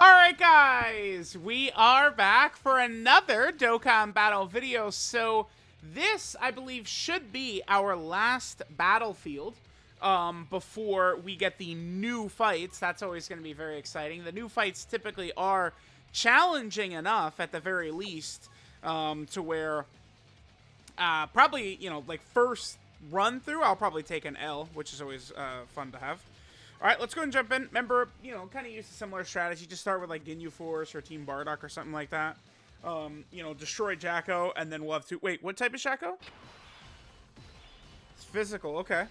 Alright guys, we are back for another Dokkan battle video. So this, I believe, should be our last battlefield before we get the new fights. That's always going to be very exciting. The new fights typically are challenging enough at the very least to where probably, you know, like first run through, I'll probably take an L, which is always fun to have. All right, let's go and jump in. Remember, you know, kind of use a similar strategy. Just start with like Ginyu Force or Team Bardock or something like that. You know, destroy Jacko, and then we'll have to... Wait, what type is Jacko? It's physical, okay.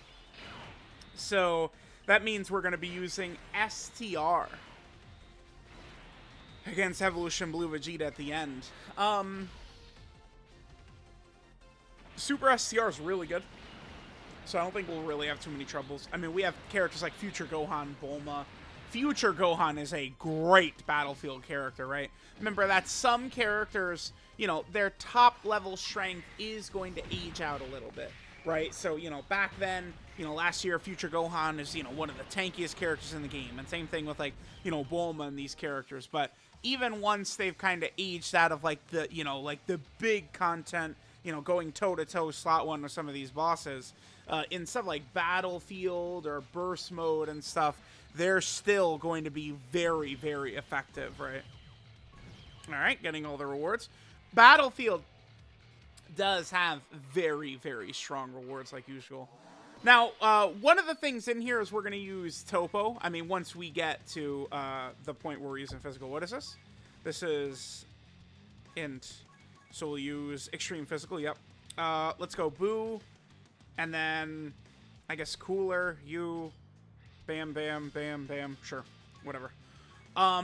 So that means we're going to be using STR against Evolution Blue Vegeta at the end. Super STR is really good. So I don't think we'll really have too many troubles. I mean, we have characters like Future Gohan, Bulma. Future Gohan is a great battlefield character, right? Remember that some characters, you know, their top level strength is going to age out a little bit, right? So, you know, back then, you know, last year, Future Gohan is, you know, one of the tankiest characters in the game. And same thing with, like, you know, Bulma and these characters. But even once they've kind of aged out of, like, the, you know, like the big content, you know, going toe-to-toe slot one with some of these bosses, in stuff like Battlefield or Burst Mode and stuff, they're still going to be very, very effective, right? Alright, getting all the rewards. Battlefield does have very, very strong rewards like usual. Now, one of the things in here is we're going to use TOPPO. I mean, once we get to the point where we're using physical. What is this? This is int. So we'll use extreme physical, yep. Let's go Boo. And then, I guess, Cooler, you, bam, bam, bam, bam, sure, whatever.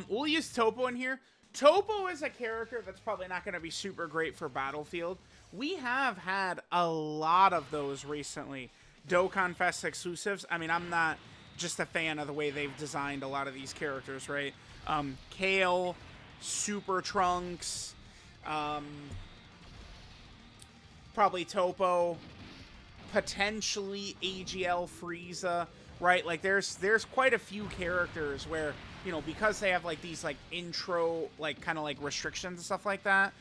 We'll use TOPPO in here. TOPPO is a character that's probably not going to be super great for Battlefield. We have had a lot of those recently. DOKKANFEST exclusives. I mean, I'm not just a fan of the way they've designed a lot of these characters, right? Kale, Super Trunks, probably TOPPO, potentially AGL Frieza, right? Like there's quite a few characters where, you know, because they have like these like intro like kind of like restrictions and stuff like that,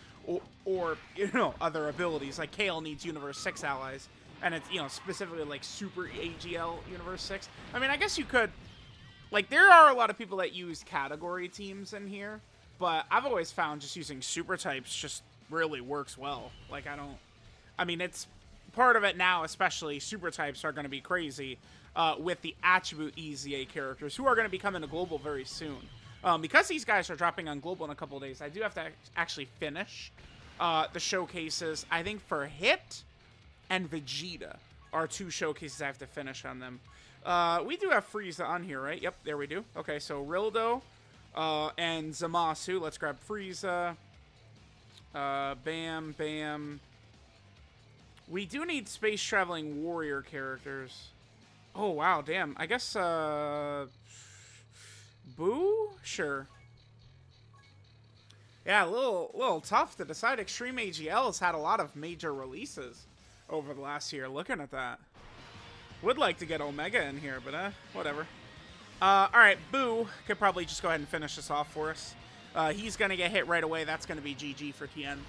or you know, other abilities like Kale needs Universe 6 allies, and it's, you know, specifically like Super AGL Universe 6. I mean, I guess you could, like, there are a lot of people that use category teams in here, but I've always found just using super types just really works well. Like, I mean, it's part of it now, especially super types are going to be crazy with the attribute EZA characters who are going to be coming to global very soon. Because these guys are dropping on global in a couple of days, I do have to actually finish the showcases. I think for Hit and Vegeta are two showcases I have to finish on them. We do have Frieza on here, right? Yep, there we do. Okay, so Rildo and Zamasu. Let's grab Frieza. Bam, bam. We do need space traveling warrior characters. Oh, wow, damn. I guess, Boo? Sure. Yeah, a little tough to decide. Extreme AGL has had a lot of major releases over the last year. Looking at that. Would like to get Omega in here, but, whatever. Alright, Boo could probably just go ahead and finish this off for us. He's gonna get hit right away. That's gonna be GG for TN.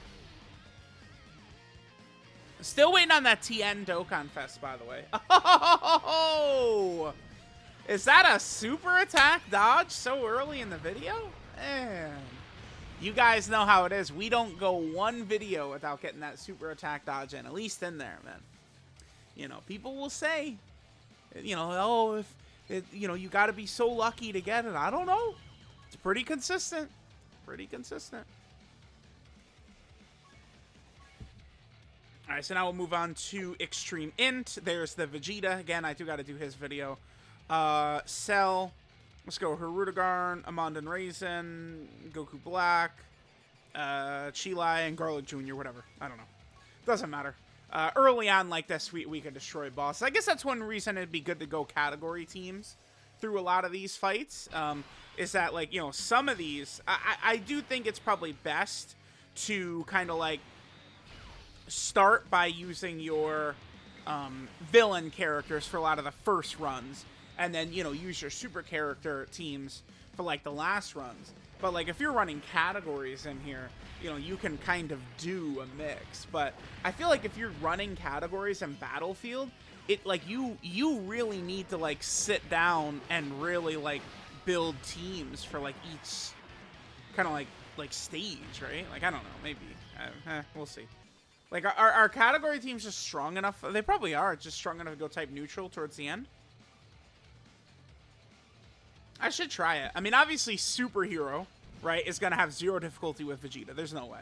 Still waiting on that TN DOKKANFEST, by the way. Oh! Is that a super attack dodge so early in the video? Man. You guys know how it is. We don't go one video without getting that super attack dodge in. At least in there, man. You know, people will say, you know, oh, you know, you got to be so lucky to get it. I don't know. It's pretty consistent. Pretty consistent. Alright, so now we'll move on to Extreme Int. There's the Vegeta. Again, I do got to do his video. Cell. Let's go Hirudegarn, Amandan Raisin, Goku Black, Chilai, and Garlic Jr., whatever. I don't know. Doesn't matter. Early on like this, we could destroy bosses. I guess that's one reason it'd be good to go category teams through a lot of these fights. Is that, like, you know, some of these... I do think it's probably best to kind of, like, start by using your villain characters for a lot of the first runs, and then, you know, use your super character teams for, like, the last runs. But, like, if you're running categories in here, you know, you can kind of do a mix. But I feel like if you're running categories in Battlefield, it, like, you really need to, like, sit down and really, like, build teams for, like, each kind of, like, stage, right? Like, I don't know, maybe. We'll see. Like, are category teams just strong enough? They probably are, just strong enough to go type neutral towards the end. I should try it. I mean, obviously, Superhero, right, is going to have 0 difficulty with Vegeta. There's no way.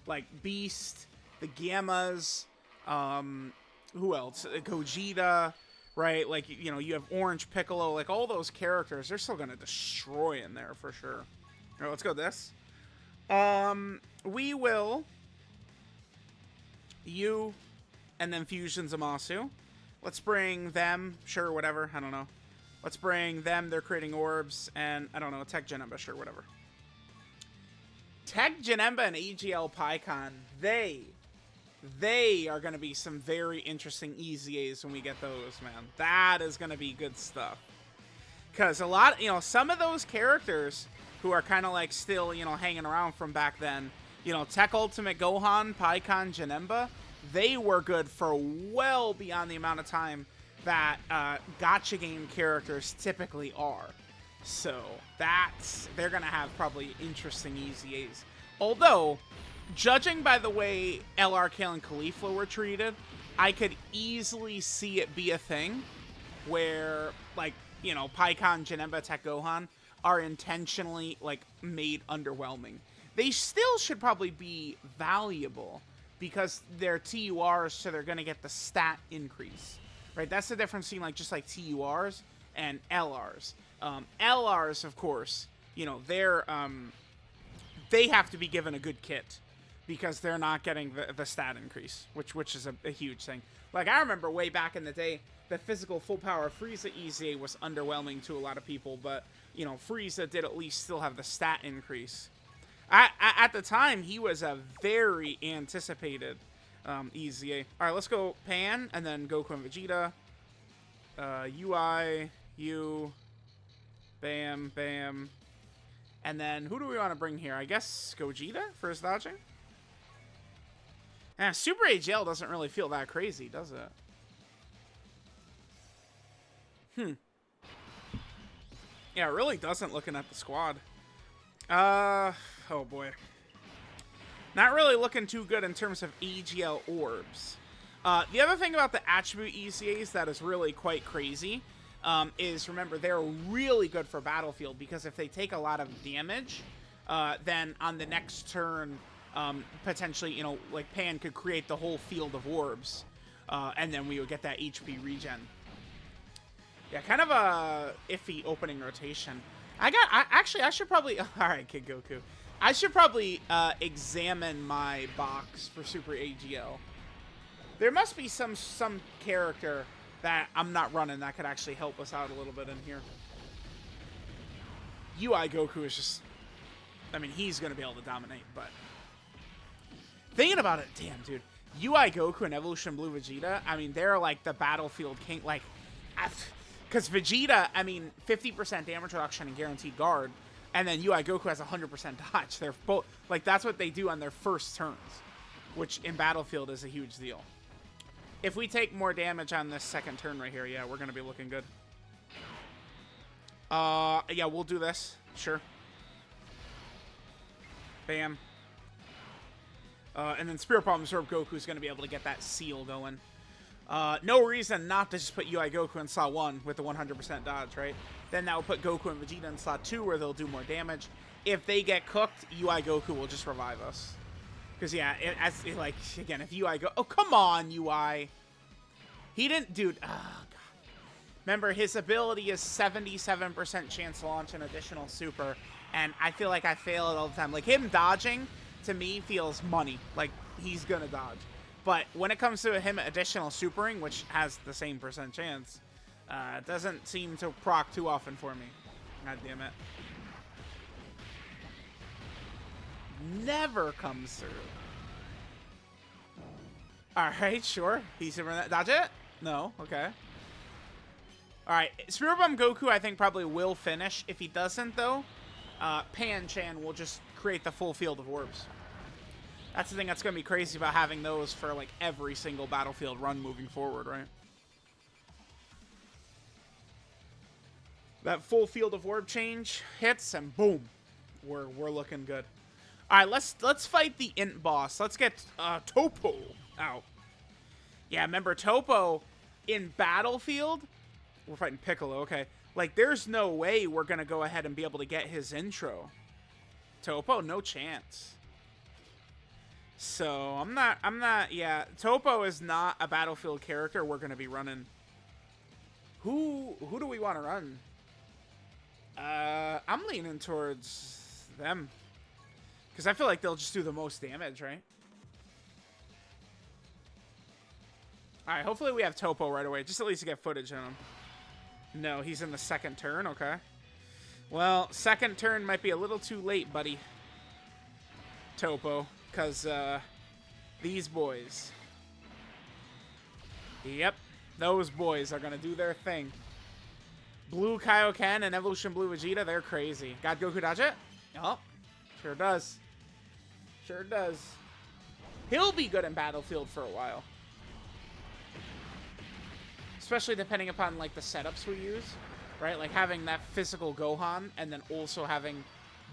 Like, Beast, the Gammas, who else? Gogeta, right? Like, you know, you have Orange Piccolo. Like, all those characters, they're still going to destroy in there for sure. All right, let's go this. We will... You, and then Fusion Zamasu. Let's bring them. Sure, whatever. I don't know. Let's bring them. They're creating orbs. And, I don't know, Tech Janemba. Sure, whatever. Tech Janemba and AGL PyCon. They are going to be some very interesting EZAs when we get those, man. That is going to be good stuff. Because a lot, you know, some of those characters who are kind of like still, you know, hanging around from back then, you know, Tech Ultimate Gohan, PyCon, Janemba, they were good for well beyond the amount of time that gacha game characters typically are. So they're going to have probably interesting EZAs. Although, judging by the way LR Kale and Caulifla were treated, I could easily see it be a thing where, like, you know, PyCon, Janemba, Tech Gohan are intentionally, like, made underwhelming. They still should probably be valuable because they're TURs, so they're going to get the stat increase, right? That's the difference between, like, just like TURs and LRs. LRs, of course, you know, they have to be given a good kit because they're not getting the stat increase, which is a huge thing. Like, I remember way back in the day, the physical full power Frieza EZA was underwhelming to a lot of people, but, you know, Frieza did at least still have the stat increase. At the time, he was a very anticipated EZA. All right, let's go Pan, and then Goku and Vegeta. UI, U, bam, bam. And then, who do we want to bring here? I guess Gogeta for his dodging? Super AGL doesn't really feel that crazy, does it? Yeah, it really doesn't looking at the squad. Oh boy. Not really looking too good in terms of AGL orbs. The other thing about the attribute EZAs that is really quite crazy is, remember, they're really good for Battlefield because if they take a lot of damage, then on the next turn, potentially, you know, like Pan could create the whole field of orbs, and then we would get that HP regen. Yeah, kind of a iffy opening rotation. I should probably... Alright, Kid Goku. I should probably examine my box for Super AGL. There must be some character that I'm not running that could actually help us out a little bit in here. UI Goku is just... I mean, he's going to be able to dominate, but... Thinking about it, damn, dude. UI Goku and Evolution Blue Vegeta, I mean, they're like the Battlefield king. Like, because Vegeta, I mean, 50% damage reduction and guaranteed guard, and then UI Goku has 100% dodge. They're both, like, that's what they do on their first turns, which in Battlefield is a huge deal. If we take more damage on this second turn right here, yeah, we're going to be looking good. Yeah, we'll do this. Sure. Bam. And then Spirit Bomb Absorb Goku's going to be able to get that seal going. No reason not to just put UI Goku in slot 1 with the 100% dodge, right? Then that will put Goku and Vegeta in slot 2 where they'll do more damage. If they get cooked, UI Goku will just revive us. Because, yeah, like, again, if UI go... Oh, come on, UI. He didn't... Dude, oh, God. Remember, his ability is 77% chance to launch an additional super. And I feel like I fail it all the time. Like, him dodging, to me, feels money. Like, he's going to dodge. But when it comes to him additional supering, which has the same percent chance, it doesn't seem to proc too often for me. God damn it. Never comes through. Alright, sure. He's over that. Dodge it? No. Okay. Alright. Spirit Bomb Goku, I think, probably will finish. If he doesn't, though, Pan-Chan will just create the full field of orbs. That's the thing that's going to be crazy about having those for, like, every single Battlefield run moving forward, right? That full field of orb change hits, and boom, we're looking good. All right, let's fight the int boss. Let's get TOPPO out. Yeah, remember TOPPO in Battlefield? We're fighting Piccolo, okay. Like, there's no way we're gonna go ahead and be able to get his intro. TOPPO, no chance. So I'm not. Yeah, TOPPO is not a Battlefield character we're gonna be running. Who do we want to run? I'm leaning towards them. Because I feel like they'll just do the most damage, right? Alright, hopefully we have TOPPO right away. Just at least to get footage on him. No, he's in the second turn, okay. Well, second turn might be a little too late, buddy. TOPPO. Because, these boys. Yep. Those boys are going to do their thing. Blue Kaioken and Evolution Blue Vegeta, they're crazy. God Goku dodge it? Oh, sure does. Sure does. He'll be good in Battlefield for a while. Especially depending upon, like, the setups we use. Right? Like, having that physical Gohan and then also having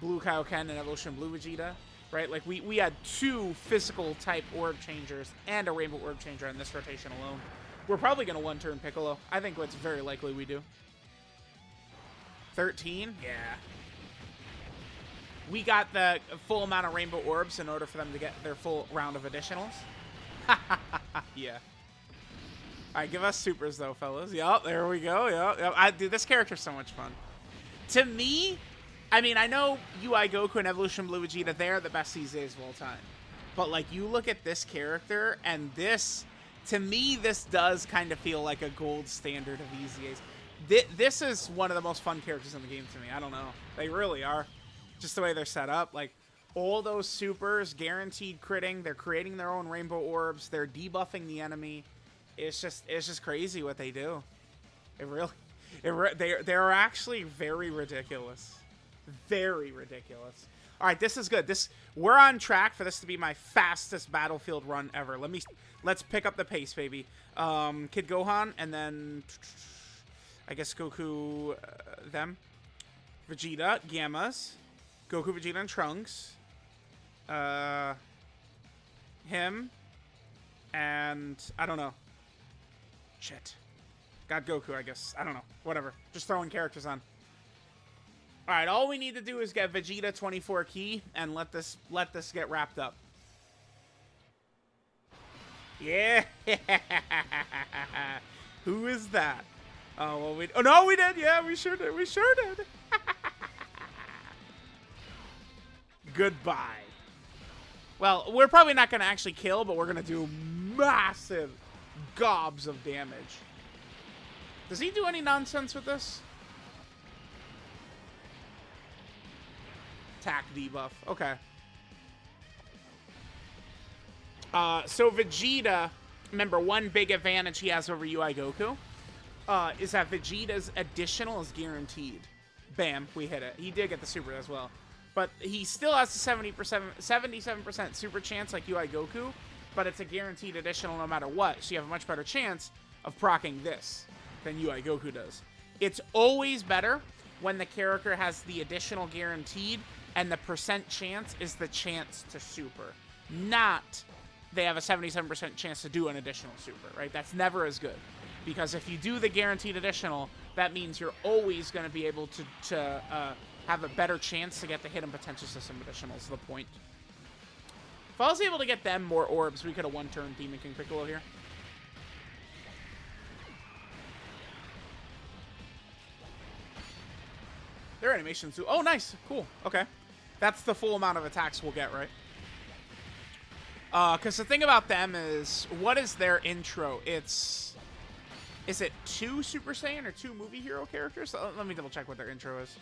Blue Kaioken and Evolution Blue Vegeta. Right? Like, we had 2 physical type orb changers and a rainbow orb changer in this rotation alone. We're probably going to one-turn Piccolo. I think it's very likely we do. 13? Yeah. We got the full amount of rainbow orbs in order for them to get their full round of additionals. Yeah. Alright, give us supers though, fellas. Yup, there we go. Yup. Dude, this character's so much fun. To me, I mean, I know UI Goku and Evolution Blue Vegeta, they're the best these days of all time. But, like, you look at this character, and this, to me, this does kind of feel like a gold standard of these days. This is one of the most fun characters in the game to me. I don't know. They really are. Just the way they're set up. Like, all those supers, guaranteed critting. They're creating their own rainbow orbs. They're debuffing the enemy. It's just crazy what they do. They're actually very ridiculous. Very ridiculous. All right, this is good. We're on track for this to be my fastest Battlefield run ever. Let's pick up the pace, baby. Kid Gohan, and then I guess Goku, them. Vegeta, Gammas. Goku, Vegeta, and Trunks. Him. And I don't know. Shit. God Goku, I guess. I don't know. Whatever. Just throwing characters on. Alright, all we need to do is get Vegeta 24 key and let this get wrapped up. Yeah. Who is that? Oh, well, oh, no, we did. Yeah, we sure did. We sure did. Goodbye. Well, we're probably not going to actually kill, but we're going to do massive gobs of damage. Does he do any nonsense with this? Attack debuff. Okay. So Vegeta, remember, one big advantage he has over UI Goku is that Vegeta's additional is guaranteed. Bam, we hit it. He did get the super as well. But he still has a 77% super chance like UI Goku, but it's a guaranteed additional no matter what, so you have a much better chance of proccing this than UI Goku does. It's always better when the character has the additional guaranteed and the percent chance is the chance to super. Not they have a 77% chance to do an additional super, right? That's never as good. Because if you do the guaranteed additional, that means you're always going to be able to have a better chance to get the hidden potential system additionals to the point. If I was able to get them more orbs, we could have one-turn Demon King Piccolo here. Their animations too. Oh, nice. Cool. Okay. That's the full amount of attacks we'll get, right? Because the thing about them is, what is their intro? Is it 2 Super Saiyan or 2 movie hero characters? Let me double check what their intro is.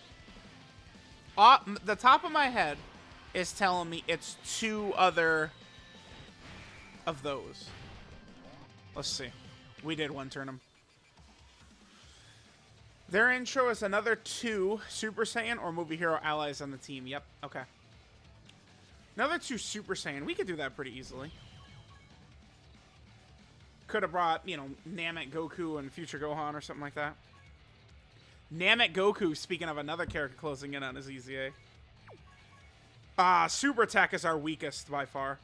The top of my head is telling me it's 2 other of those. Let's see. We did one turn them. Their intro is another 2 Super Saiyan or movie hero allies on the team. Yep, okay. Another 2 Super Saiyan. We could do that pretty easily. Could have brought, you know, Namek Goku and Future Gohan or something like that. Namek Goku, speaking of another character closing in on his EZA. Super Tech is our weakest by far.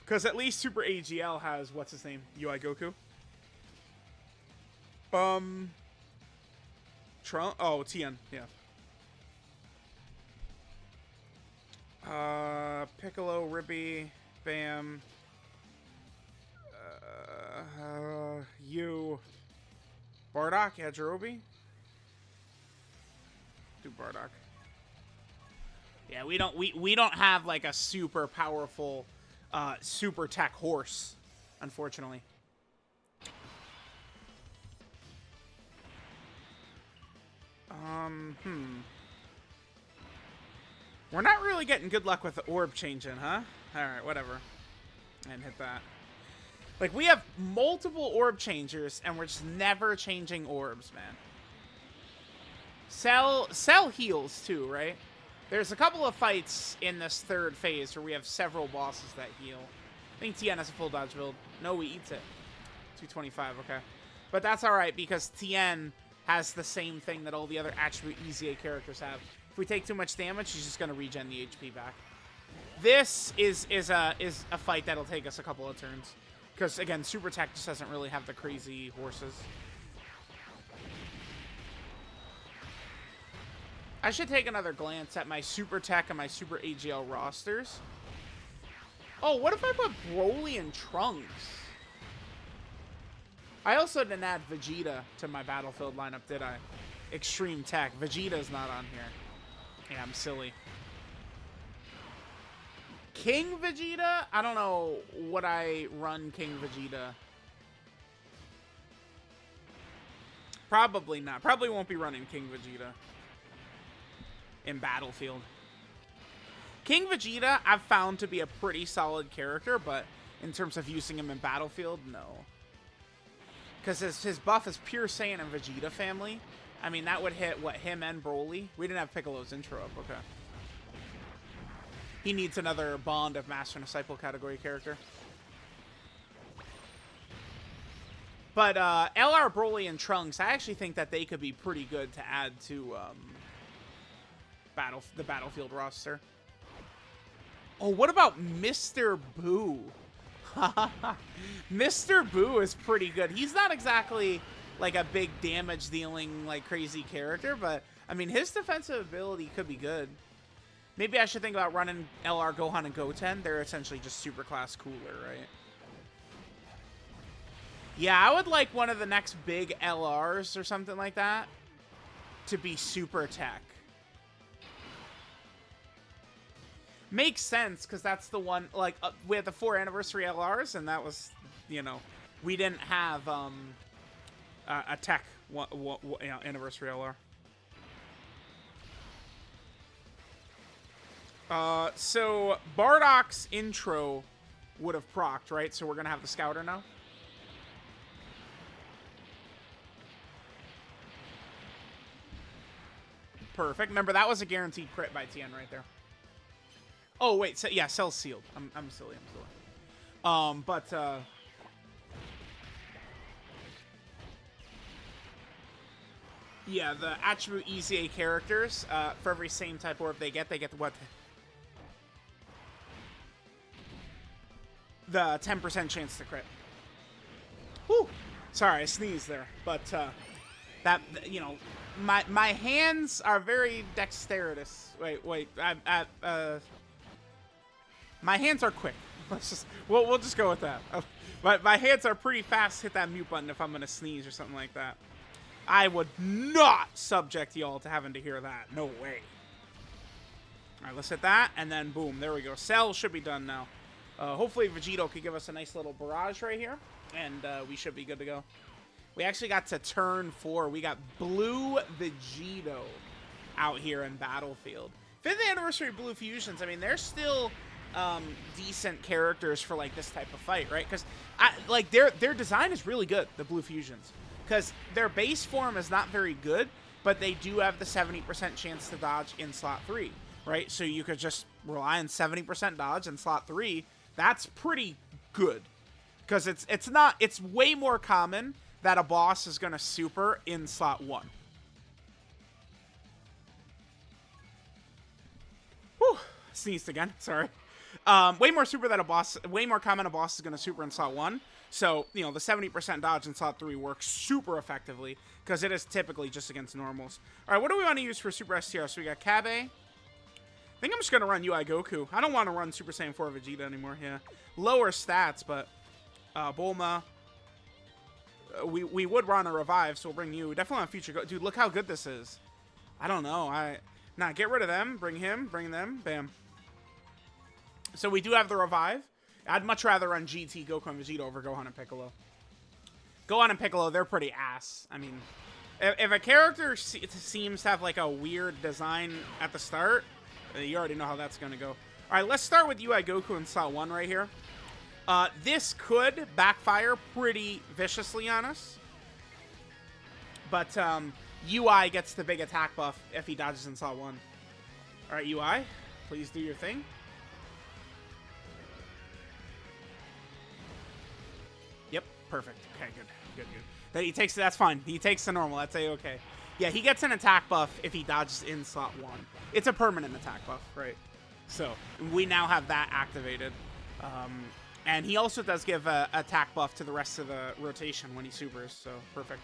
Because at least Super AGL has, what's his name? UI Goku. Oh, Tien, yeah. Piccolo, Ribby, Bam. You. Bardock, Yajirobe. Do Bardock. Yeah, we don't have like a super powerful super tech horse, unfortunately. We're not really getting good luck with the orb changing, huh? Alright, whatever. And hit that. Like, we have multiple orb changers, and we're just never changing orbs, man. Cell heals, too, right? There's a couple of fights in this third phase where we have several bosses that heal. I think Tien has a full dodge build. No, he eats it. 225, okay. But that's alright, because Tien has the same thing that all the other attribute EZA characters have. If we take too much damage, he's just going to regen the HP back. This is a fight that'll take us a couple of turns. Because, again, Super Tech just doesn't really have the crazy horses. I should take another glance at my Super Tech and my Super AGL rosters. Oh, what if I put Broly and Trunks? I also didn't add Vegeta to my Battlefield lineup, did I? Extreme Tech. Vegeta's not on here. Yeah, I'm silly. King Vegeta? I don't know what I run King Vegeta. Probably not. Probably won't be running King Vegeta in Battlefield. King Vegeta I've found to be a pretty solid character, but in terms of using him in Battlefield, no. Because his buff is pure Saiyan and Vegeta family. I mean, that would hit, what, him and Broly? We didn't have Piccolo's intro up, okay. He needs another Bond of Master and Disciple category character. But LR, Broly, and Trunks, I actually think that they could be pretty good to add to the Battlefield roster. Oh, what about Mr. Boo? Mr. Boo is pretty good. He's not exactly like a big damage dealing like crazy character, but I mean his defensive ability could be good. Maybe I should think about running LR, Gohan, and Goten. They're essentially just super class cooler, right? Yeah, I would like one of the next big LRs or something like that to be Super Tech. Makes sense, because that's the one, like, we had the 4 anniversary LRs, and that was, you know, we didn't have a tech anniversary LR. So Bardock's intro would have procced, right? So we're going to have the Scouter now. Perfect. Remember, that was a guaranteed crit by Tien right there. Oh, wait. So, yeah, Cell's sealed. I'm silly. Yeah, the attribute EZA characters, for every same type orb they get what? The 10% chance to crit. Whew! Sorry, I sneezed there. But, that, you know, my hands are very dexterous. Wait, my hands are quick. We'll just go with that. My hands are pretty fast. Hit that mute button if I'm gonna sneeze or something like that. I would not subject y'all to having to hear that. No way. All right, let's hit that, and then boom, there we go. Cell should be done now. Hopefully Vegito could give us a nice little barrage right here, and we should be good to go. We actually got to turn 4. We got Blue Vegito out here in Battlefield. 5th anniversary Blue Fusions. I mean, they're still decent characters for like this type of fight, right? Because like their design is really good, the Blue Fusions. because their base form is not very good, but they do have the 70% chance to dodge in slot 3, right? So you could just rely on 70% dodge in slot 3. That's pretty good, because it's way more common that a boss is going to super in slot 1. Whew, sneezed again, sorry. Way more common a boss is going to super in slot 1. So, you know, the 70% dodge in slot 3 works super effectively, because it is typically just against normals. All right, what do we want to use for Super STR? So we got Kabe. I think I'm just going to run UI Goku. I don't want to run Super Saiyan 4 Vegeta anymore, yeah. Lower stats, but Bulma. We would run a revive, so we'll bring you. Definitely on future Dude, look how good this is. I don't know. Nah, get rid of them. Bring him. Bring them. Bam. So we do have the revive. I'd much rather run GT, Goku, and Vegeta over Gohan and Piccolo. Gohan and Piccolo, they're pretty ass. I mean, if a character seems to have like a weird design at the start, you already know how that's going to go. All right, let's start with UI Goku in slot 1 right here. This could backfire pretty viciously on us. But UI gets the big attack buff if he dodges in slot 1. All right, UI, please do your thing. Yep, perfect. Okay, good. He takes that's fine. He takes the normal. That's a-okay. Yeah, he gets an attack buff if he dodges in slot 1. It's a permanent attack buff, right? So we now have that activated. And he also does give a attack buff to the rest of the rotation when he supers, so perfect.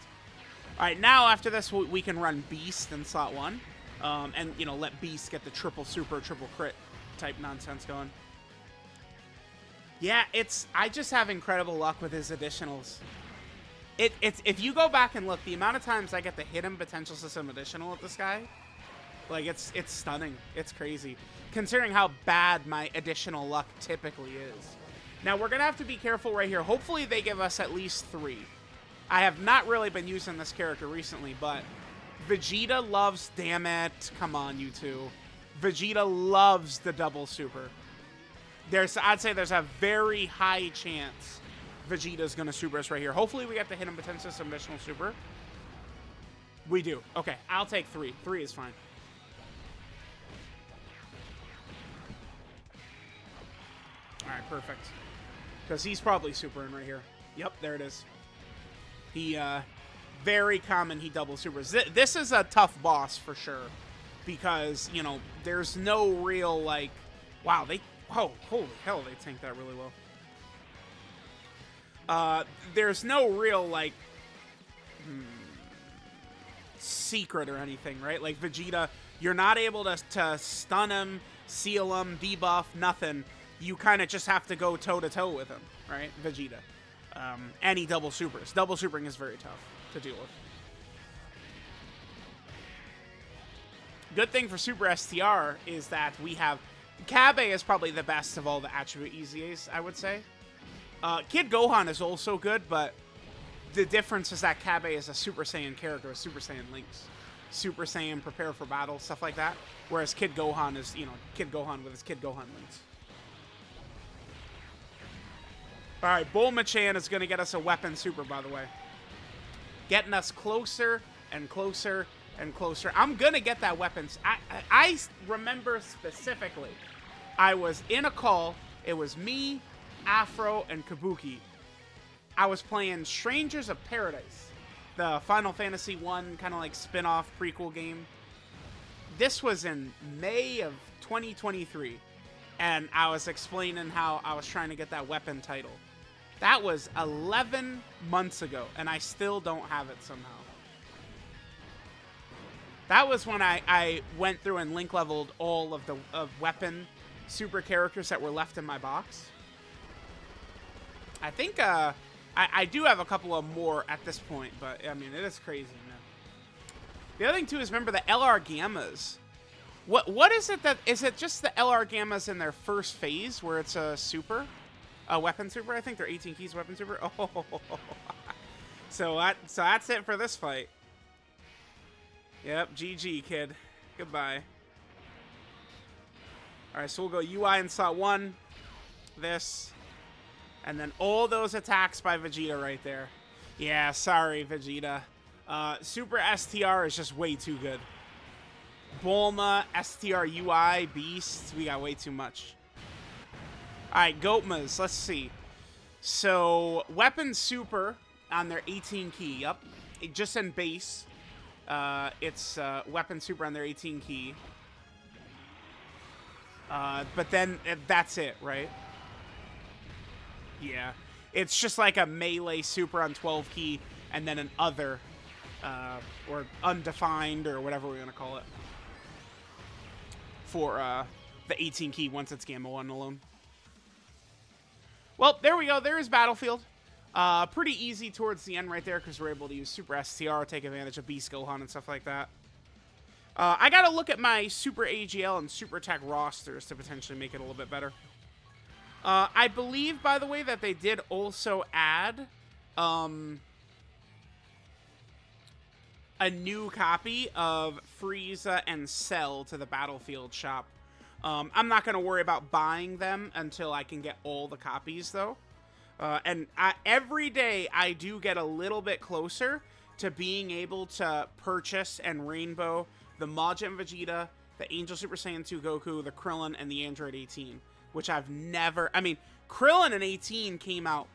All right, now after this, we can run Beast in slot 1. And, you know, let Beast get the triple super, triple crit type nonsense going. Yeah, I just have incredible luck with his additionals. If you go back and look, the amount of times I get the hidden potential system additional with this guy, like, it's stunning. It's crazy, considering how bad my additional luck typically is. Now, we're going to have to be careful right here. Hopefully, they give us at least 3. I have not really been using this character recently, but Vegeta loves, damn it, come on, you two. Vegeta loves the double super. I'd say there's a very high chance Vegeta's going to super us right here. Hopefully, we get the hidden potential system additional super. We do. Okay, I'll take 3. 3 is fine. All right, perfect. Because he's probably supering right here. Yep, there it is. He, very common he double supers. This is a tough boss for sure. Because, you know, there's no real, like, wow, oh, holy hell, they tanked that really well. There's no real, like, secret or anything, right? Like, Vegeta, you're not able to stun him, seal him, debuff, nothing. You kind of just have to go toe-to-toe with him, right? Vegeta. And he double supers. Double supering is very tough to deal with. Good thing for Super STR is that we have... Kabe is probably the best of all the attribute EZAs, I would say. Kid Gohan is also good, but the difference is that Kabe is a Super Saiyan character with Super Saiyan links. Super Saiyan, prepare for battle, stuff like that. Whereas Kid Gohan is, you know, Kid Gohan with his Kid Gohan links. All right, Bulma-chan is going to get us a weapon super, by the way. Getting us closer and closer and closer. I'm going to get that weapon. I remember specifically, I was in a call. It was me, Afro, and Kabuki. I was playing Strangers of Paradise, the Final Fantasy 1 kind of like spin-off prequel game. This was in May of 2023, and I was explaining how I was trying to get that weapon title. That was 11 months ago, and I still don't have it somehow. That was when I went through and link leveled all of the weapon super characters that were left in my box. I think I do have a couple of more at this point, but I mean, it is crazy, man. The other thing too is, remember the LR Gammas. What is it that, is it just the LR Gammas in their first phase where it's a super? A weapon super? I think they're 18 keys weapon super. Oh, so that's it for this fight. Yep, GG, kid. Goodbye. All right, so we'll go UI in slot 1. This. And then all those attacks by Vegeta right there. Yeah, sorry, Vegeta. Super STR is just way too good. Bulma, STR UI, Beast, we got way too much. Alright, Goatmas, let's see. So, Weapon Super on their 18 key, yep. Just in base, it's Weapon Super on their 18 key. But then, that's it, right? Yeah. It's just like a melee super on 12 key, and then an other, or undefined, or whatever we're going to call it, for the 18 key once it's Gamma 1 alone. Well, there we go. There is Battlefield. Pretty easy towards the end right there, because we're able to use Super STR, take advantage of Beast Gohan and stuff like that. I got to look at my Super AGL and Super Attack rosters to potentially make it a little bit better. I believe, by the way, that they did also add a new copy of Frieza and Cell to the Battlefield shop. I'm not going to worry about buying them until I can get all the copies, though. And every day I do get a little bit closer to being able to purchase and rainbow the Majin Vegeta, the Angel Super Saiyan 2 Goku, the Krillin, and the Android 18. Which I've never... I mean, Krillin and 18 came out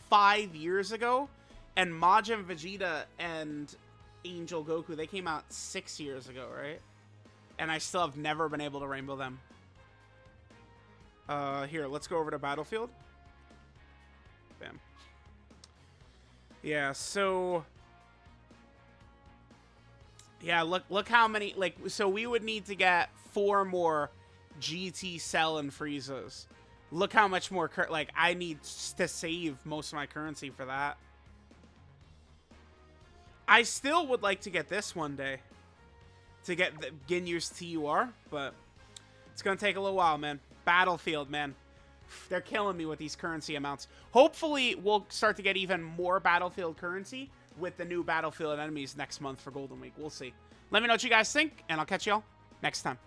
5 years ago, and Majin Vegeta and Angel Goku, they came out 6 years ago, right? And I still have never been able to rainbow them. Here, let's go over to Battlefield. Bam. Yeah, so... Yeah, look how many... Like, so we would need to get 4 more... GT Cell and Friezas. Look how much more, like, I need to save most of my currency for that. I still would like to get this one day. To get the Ginyu's TUR, but it's going to take a little while, man. Battlefield, man. They're killing me with these currency amounts. Hopefully, we'll start to get even more Battlefield currency with the new Battlefield enemies next month for Golden Week. We'll see. Let me know what you guys think, and I'll catch y'all next time.